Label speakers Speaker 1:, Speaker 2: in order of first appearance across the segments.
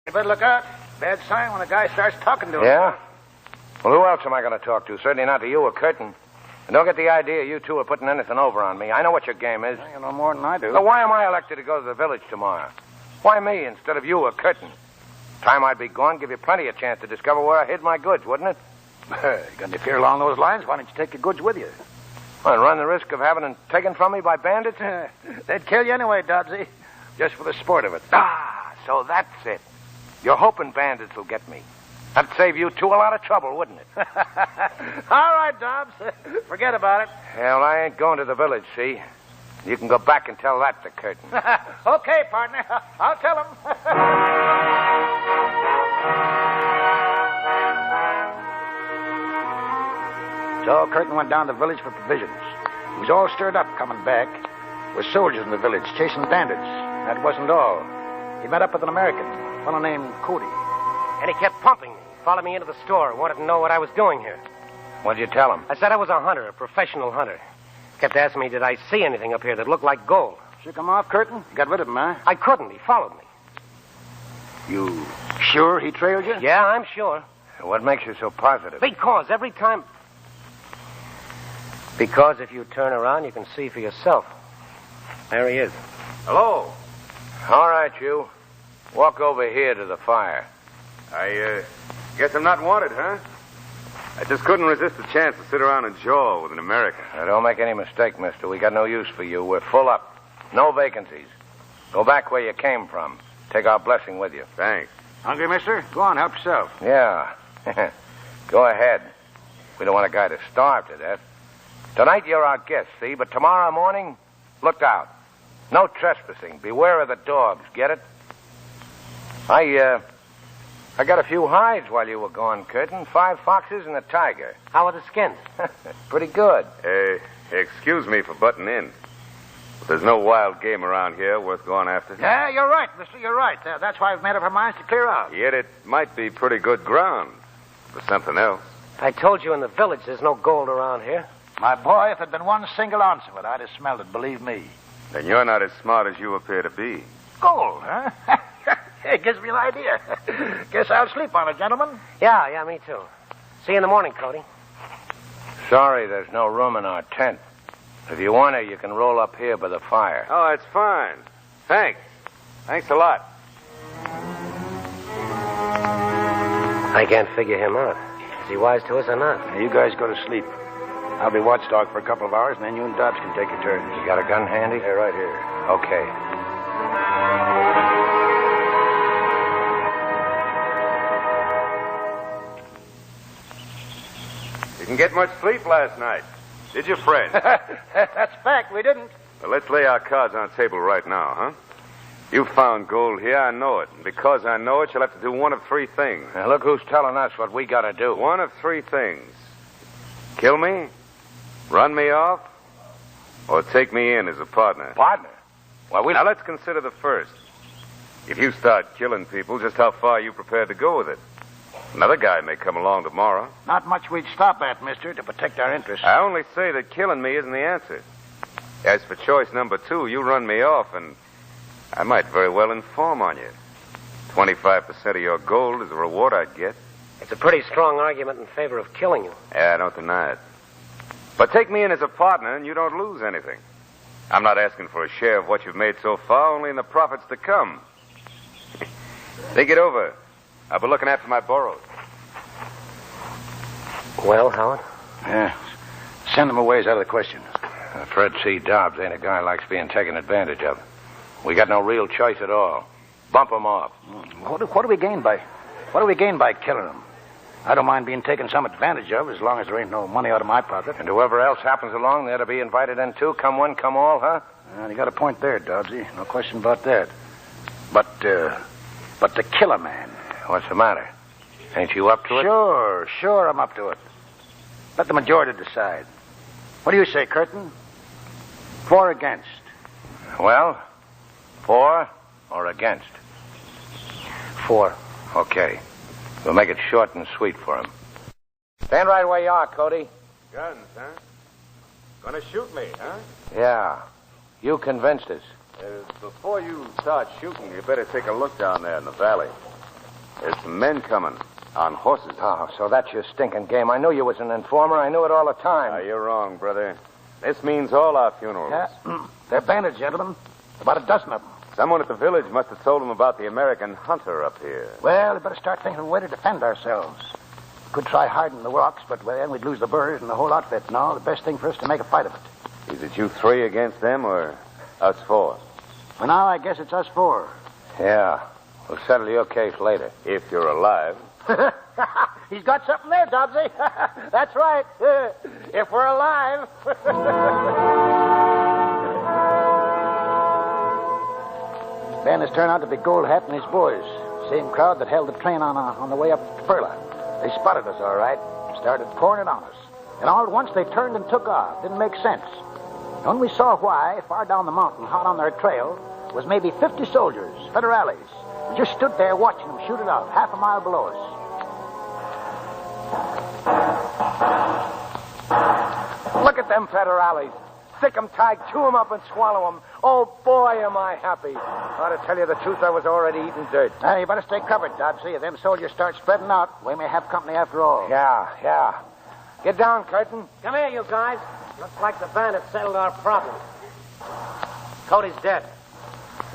Speaker 1: You better look out. Bad sign when a guy starts talking to him.
Speaker 2: Yeah? Well, who else am I going to talk to? Certainly not to you or Curtin. And don't get the idea you two are putting anything over on me. I know what your game is.
Speaker 1: Well, you know more than I do.
Speaker 2: So why am I elected to go to the village tomorrow? Why me instead of you or Curtin? Time I'd be gone, give you plenty of chance to discover where I hid my goods, wouldn't it?
Speaker 1: You got any fear along those lines? Why don't you take your goods with you?
Speaker 2: Well, and run the risk of having them taken from me by bandits?
Speaker 1: They'd kill you anyway, Dobbsy. Just for the sport of it.
Speaker 2: Ah, so that's it. You're hoping bandits will get me. That'd save you two a lot of trouble, wouldn't it?
Speaker 1: All right, Dobbs. Forget about it.
Speaker 2: Well, I ain't going to the village, see? You can go back and tell that to Curtin.
Speaker 1: Okay, partner. I'll tell him. So Curtin went down to the village for provisions. He was all stirred up coming back with soldiers in the village chasing bandits. That wasn't all. He met up with an American, a fellow named Cody.
Speaker 3: And he kept pumping me. Followed me into the store. Wanted to know what I was doing here.
Speaker 2: What'd you tell him?
Speaker 3: I said I was a hunter, a professional hunter. Kept asking me, did I see anything up here that looked like gold?
Speaker 1: Shook him off, Curtin? Got rid of him, huh?
Speaker 3: I couldn't. He followed me.
Speaker 1: You sure he trailed you?
Speaker 3: Yeah, I'm sure.
Speaker 2: What makes you so positive?
Speaker 3: Because every time... Because if you turn around, you can see for yourself. There he is.
Speaker 4: Hello.
Speaker 2: All right, you. Walk over here to the fire.
Speaker 4: I guess I'm not wanted, huh? I just couldn't resist the chance to sit around and jaw with an American.
Speaker 2: Now, don't make any mistake, mister. We got no use for you. We're full up. No vacancies. Go back where you came from. Take our blessing with you.
Speaker 4: Thanks.
Speaker 1: Hungry, mister? Go on, help yourself.
Speaker 2: Yeah. Go ahead. We don't want a guy to starve to death. Tonight you're our guest, see? But tomorrow morning, look out. No trespassing. Beware of the dogs. Get it? I got a few hides while you were gone, Curtin. 5 foxes and a tiger.
Speaker 3: How are the skins?
Speaker 2: Pretty good.
Speaker 4: Excuse me for butting in. But there's no wild game around here worth going after.
Speaker 1: Yeah, you're right, mister. You're right. That's why we've made up our minds to clear out.
Speaker 4: Yet it might be pretty good ground for something else.
Speaker 3: I told you in the village there's no gold around here.
Speaker 1: My boy, if there'd been one single ounce of it, I'd have smelled it, believe me.
Speaker 4: Then you're not as smart as you appear to be.
Speaker 1: Gold, huh? It gives me an idea. Guess I'll sleep on it, gentlemen.
Speaker 3: Yeah, me too. See you in the morning, Cody.
Speaker 2: Sorry, there's no room in our tent. If you want to, you can roll up here by the fire.
Speaker 4: Oh, that's fine. Thanks. Thanks a lot.
Speaker 3: I can't figure him out. Is he wise to us or not?
Speaker 1: Now, you guys go to sleep. I'll be watchdog for a couple of hours, and then you and Dobbs can take your turns.
Speaker 2: You got a gun handy?
Speaker 1: Yeah, right here.
Speaker 2: Okay.
Speaker 4: You didn't get much sleep last night, did you, friend?
Speaker 1: That's fact. We didn't.
Speaker 4: Well, let's lay our cards on the table right now, huh? You found gold here, I know it. And because I know it, you'll have to do one of 3 things.
Speaker 2: Now, look who's telling us what we got to do.
Speaker 4: One of 3 things. Kill me, run me off, or take me in as a partner.
Speaker 2: Partner? Well,
Speaker 4: Now, let's consider the first. If you start killing people, just how far are you prepared to go with it? Another guy may come along tomorrow.
Speaker 1: Not much we'd stop at, mister, to protect our interests.
Speaker 4: I only say that killing me isn't the answer. As for choice number 2, you run me off, and I might very well inform on you. 25% of your gold is the reward I'd get.
Speaker 3: It's a pretty strong argument in favor of killing you.
Speaker 4: Yeah, I don't deny it. But take me in as a partner, and you don't lose anything. I'm not asking for a share of what you've made so far, only in the profits to come. Think it over. I'll be looking after my borrows.
Speaker 3: Well, Howard?
Speaker 1: Yeah. Send them away is out of the question.
Speaker 2: Fred C. Dobbs ain't a guy who likes being taken advantage of. We got no real choice at all. Bump him off.
Speaker 1: What do we gain by killing him? I don't mind being taken some advantage of as long as there ain't no money out of my pocket.
Speaker 2: And whoever else happens along there to be invited in too. Come one, come all, huh?
Speaker 1: Well, you got a point there, Dobbsy. No question about that. But to kill a man.
Speaker 2: What's the matter? Ain't you up to it?
Speaker 1: Sure, I'm up to it. Let the majority decide. What do you say, Curtin? For or against?
Speaker 2: Well, for or against?
Speaker 3: For.
Speaker 2: Okay. We'll make it short and sweet for him. Stand right where you are, Cody.
Speaker 4: Guns, huh? Gonna shoot me, huh?
Speaker 2: Yeah. You convinced us.
Speaker 4: Before you start shooting, you better take a look down there in the valley. There's some men coming. On horses.
Speaker 2: Oh, so that's your stinking game. I knew you was an informer. I knew it all the time.
Speaker 4: You're wrong, brother. This means all our funerals.
Speaker 1: Yeah. They're bandits, gentlemen. About a dozen of them.
Speaker 4: Someone at the village must have told them about the American hunter up here.
Speaker 1: Well, we better start thinking of a way to defend ourselves. Could try hiding the rocks, but then we'd lose the birds and the whole outfit. No, the best thing for us to make a fight of it.
Speaker 4: Is it you three against them or us four?
Speaker 1: For now, I guess it's us four.
Speaker 2: Yeah. We'll settle your case later.
Speaker 4: If you're alive.
Speaker 1: He's got something there, Dobbsy. That's right. If we're alive. Ben has turned out to be Gold Hat and his boys. Same crowd that held the train on the way up to Perla. They spotted us, all right. Started pouring it on us. And all at once they turned and took off. Didn't make sense. And when we saw why, far down the mountain, hot on their trail, was maybe 50 soldiers, federales. We just stood there watching them shoot it out, half a mile below us.
Speaker 2: Look at them federales. Stick 'em tight, chew 'em up, and swallow 'em. Oh, boy, am I happy. Now, to tell you the truth, I was already eating dirt.
Speaker 1: Hey, you better stay covered, Dobbsy. If them soldiers start spreading out, we may have company after all.
Speaker 2: Yeah. Get down, Curtin.
Speaker 3: Come here, you guys. Looks like the bandits settled our problem. Cody's dead.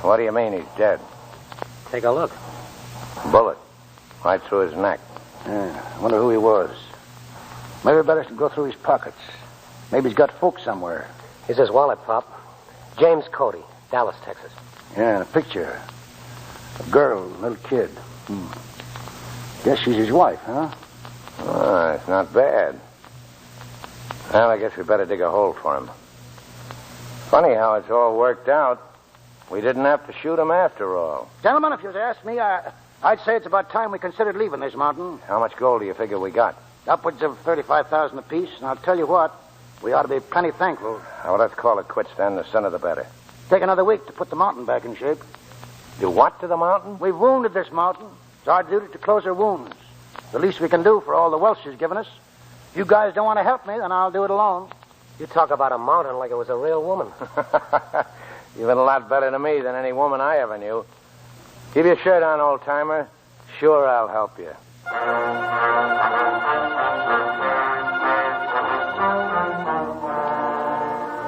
Speaker 2: What do you mean he's dead?
Speaker 3: Take a look.
Speaker 2: Bullet. Right through his neck.
Speaker 1: Yeah, I wonder who he was. Maybe we better go through his pockets. Maybe he's got folks somewhere.
Speaker 3: Here's his wallet, Pop. James Cody, Dallas, Texas.
Speaker 1: Yeah, and a picture. A girl, a little kid. Guess she's his wife, huh?
Speaker 2: Oh, it's not bad. Well, I guess we better dig a hole for him. Funny how it's all worked out. We didn't have to shoot him after all.
Speaker 1: Gentlemen, if you'd ask me, I'd say it's about time we considered leaving this mountain.
Speaker 2: How much gold do you figure we got?
Speaker 1: Upwards of 35,000 apiece, and I'll tell you what, we ought to be plenty thankful.
Speaker 2: Well, let's call it quits then. The sooner the better.
Speaker 1: Take another week to put the mountain back in shape.
Speaker 2: Do what to the mountain?
Speaker 1: We've wounded this mountain. It's our duty to close her wounds. The least we can do for all the wealth she's given us. If you guys don't want to help me, then I'll do it alone.
Speaker 3: You talk about a mountain like it was a real woman.
Speaker 2: You've been a lot better to me than any woman I ever knew. Keep your shirt on, old-timer. Sure, I'll help you.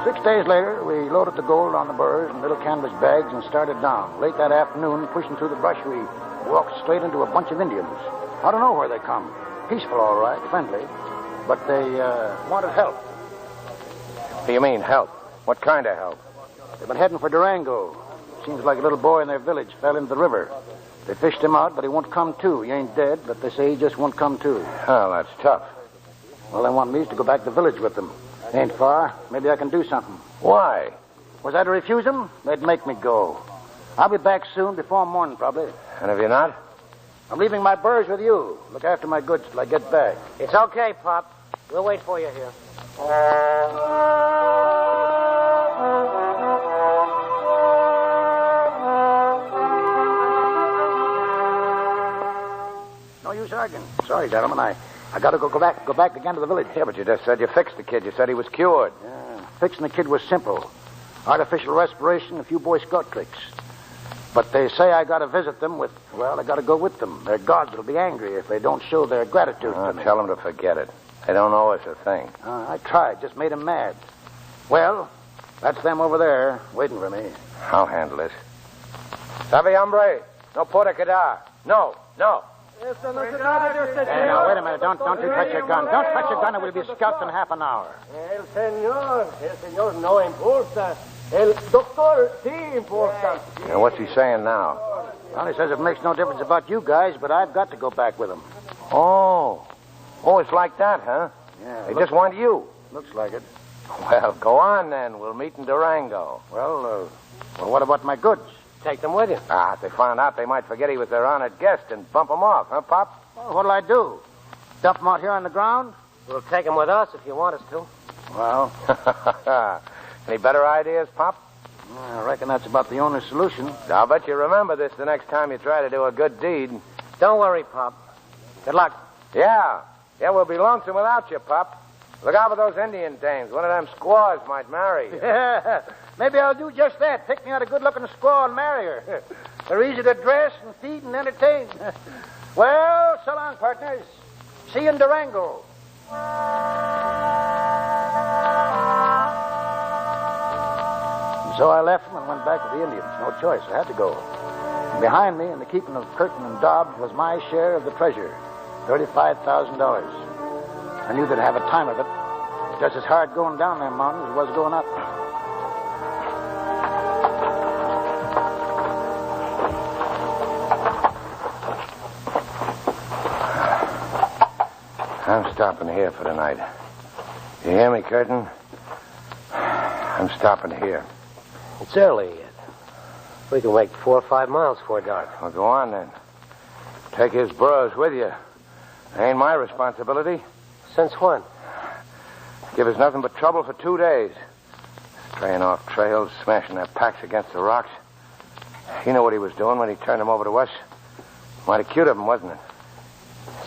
Speaker 1: 6 days later, we loaded the gold on the burros and little canvas bags and started down. Late that afternoon, pushing through the brush, we walked straight into a bunch of Indians. I don't know where they come. Peaceful, all right, friendly. But they wanted help.
Speaker 2: What do you mean, help? What kind of help?
Speaker 1: They've been heading for Durango. Seems like a little boy in their village fell into the river. They fished him out, but he won't come to. He ain't dead, but they say he just won't come to.
Speaker 2: Oh, that's tough.
Speaker 1: Well, they want me to go back to the village with them. Ain't far. Maybe I can do something.
Speaker 2: Why?
Speaker 1: Was I to refuse them? They'd make me go. I'll be back soon, before morning, probably.
Speaker 2: And if you're not?
Speaker 1: I'm leaving my burrs with you. Look after my goods till I get back.
Speaker 3: It's okay, Pop. We'll wait for you here.
Speaker 1: No use arguing. Sorry, gentlemen. I got to go back again to the village.
Speaker 2: Yeah, but you just said you fixed the kid. You said he was cured.
Speaker 1: Yeah, fixing the kid was simple. Artificial respiration, a few Boy Scout tricks. But they say I got to visit them with, well, I got to go with them. Their gods will be angry if they don't show their gratitude to me.
Speaker 2: Tell them to forget it. They don't owe us a thing.
Speaker 1: I tried, just made them mad. Well, that's them over there waiting for me.
Speaker 2: I'll handle this. Sabe, hombre? No puede quedar. No.
Speaker 1: Hey, now, wait a minute. Don't you touch your gun. Don't touch your gun, or we'll be scalped in half an hour.
Speaker 5: El señor no importa. El doctor sí importa.
Speaker 2: And what's he saying now?
Speaker 1: Well, he says it makes no difference about you guys, but I've got to go back with him.
Speaker 2: Oh, it's like that, huh?
Speaker 1: Yeah.
Speaker 2: They just want you.
Speaker 1: Looks like it.
Speaker 2: Well, go on then. We'll meet in Durango.
Speaker 1: Well, what about my goods?
Speaker 3: Take them with you.
Speaker 2: If they found out, they might forget he was their honored guest and bump him off, huh, Pop?
Speaker 1: Well, what'll I do? Dump them out here on the ground?
Speaker 3: We'll take them with us if you want us to.
Speaker 1: Well,
Speaker 2: Any better ideas, Pop?
Speaker 1: I reckon that's about the only solution.
Speaker 2: I'll bet you remember this the next time you try to do a good deed.
Speaker 3: Don't worry, Pop. Good luck.
Speaker 2: Yeah, we'll be lonesome without you, Pop. Look out for those Indian dames. One of them squaws might marry you.
Speaker 1: Yeah, maybe I'll do just that. Pick me out a good-looking squaw and marry her. They're easy to dress and feed and entertain. Well, so long, partners. See you in Durango. So I left them and went back with the Indians. No choice. I had to go. And behind me, in the keeping of Curtin and Dobbs, was my share of the treasure, $35,000. I knew they'd have a time of it. Just as hard going down them mountains as it was going up.
Speaker 2: I'm stopping here for the night. You hear me, Curtin? I'm stopping here.
Speaker 3: It's early yet. We can wait 4 or 5 miles before dark.
Speaker 2: Well, go on, then. Take his burros with you. Ain't my responsibility.
Speaker 3: Since when?
Speaker 2: Give us nothing but trouble for 2 days. Straying off trails, smashing their packs against the rocks. You know what he was doing when he turned them over to us. Mighty cute of him, wasn't it?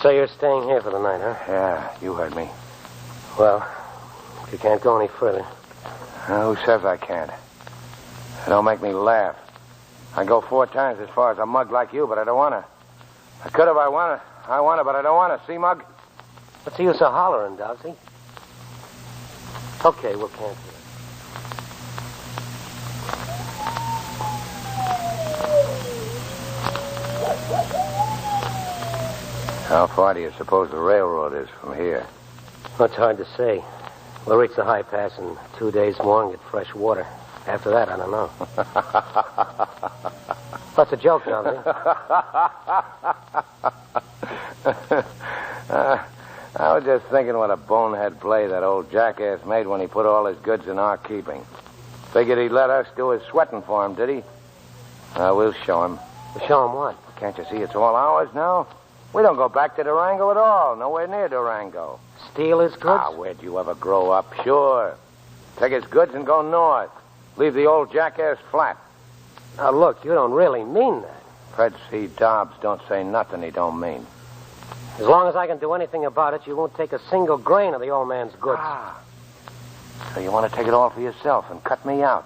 Speaker 3: So you're staying here for the night, huh?
Speaker 2: Yeah, you heard me.
Speaker 3: Well, if you can't go any further.
Speaker 2: Who says I can't? It don't make me laugh. I go 4 times as far as a mug like you, but I don't want to. I could if I want to. I want to, but I don't want to. See, Mug?
Speaker 3: What's the use of hollering, Dobbsy? Okay, we'll cancel it.
Speaker 2: How far do you suppose the railroad is from here?
Speaker 3: Well, it's hard to say. We'll reach the high pass in 2 days more and get fresh water. After that, I don't know. That's a joke, Dobbsy.
Speaker 2: I was just thinking what a bonehead play that old jackass made when he put all his goods in our keeping. Figured he'd let us do his sweating for him, did he? We'll show him.
Speaker 3: We'll show him what?
Speaker 2: Can't you see it's all ours now? We don't go back to Durango at all. Nowhere near Durango.
Speaker 3: Steal his goods?
Speaker 2: Where'd you ever grow up? Sure. Take his goods and go north. Leave the old jackass flat.
Speaker 3: Now, look, you don't really mean that.
Speaker 2: Fred C. Dobbs don't say nothing he don't mean.
Speaker 3: As long as I can do anything about it, you won't take a single grain of the old man's goods.
Speaker 2: So you want to take it all for yourself and cut me out?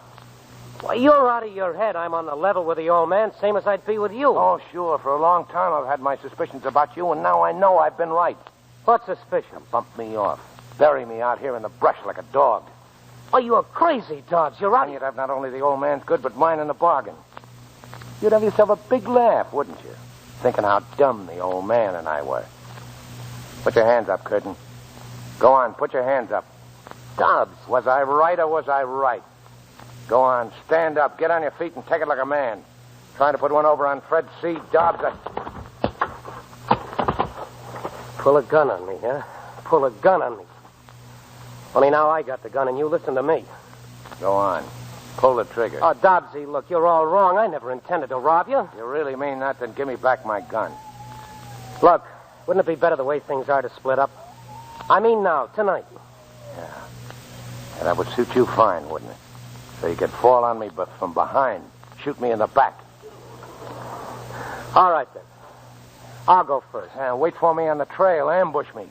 Speaker 3: Why, you're out of your head. I'm on the level with the old man, same as I'd be with you.
Speaker 2: Oh, sure. For a long time I've had my suspicions about you, and now I know I've been right.
Speaker 3: What suspicion?
Speaker 2: Bump me off. Bury me out here in the brush like a dog.
Speaker 3: Oh, you're crazy, Dobbs. You're out.
Speaker 2: And you'd have not only the old man's good, but mine in the bargain. You'd have yourself a big laugh, wouldn't you? Thinking how dumb the old man and I were. Put your hands up, Curtin. Go on, put your hands up.
Speaker 3: Dobbs.
Speaker 2: Was I right or was I right? Go on, stand up, get on your feet and take it like a man. Trying to put one over on Fred C. Dobbs.
Speaker 3: Pull a gun on me, huh? Pull a gun on me. Only now I got the gun and you listen to me.
Speaker 2: Go on. Pull the trigger.
Speaker 3: Oh, Dobbsy, look, you're all wrong. I never intended to rob you.
Speaker 2: If you really mean that, then give me back my gun.
Speaker 3: Look, wouldn't it be better the way things are to split up? I mean now, tonight.
Speaker 2: Yeah, that would suit you fine, wouldn't it? So you could fall on me but from behind. Shoot me in the back.
Speaker 3: All right, then. I'll go first.
Speaker 2: And wait for me on the trail. Ambush me.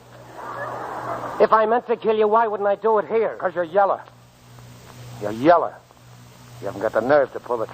Speaker 3: If I meant to kill you, why wouldn't I do it here?
Speaker 2: Because you're yeller. You're yeller. You haven't got the nerve to pull the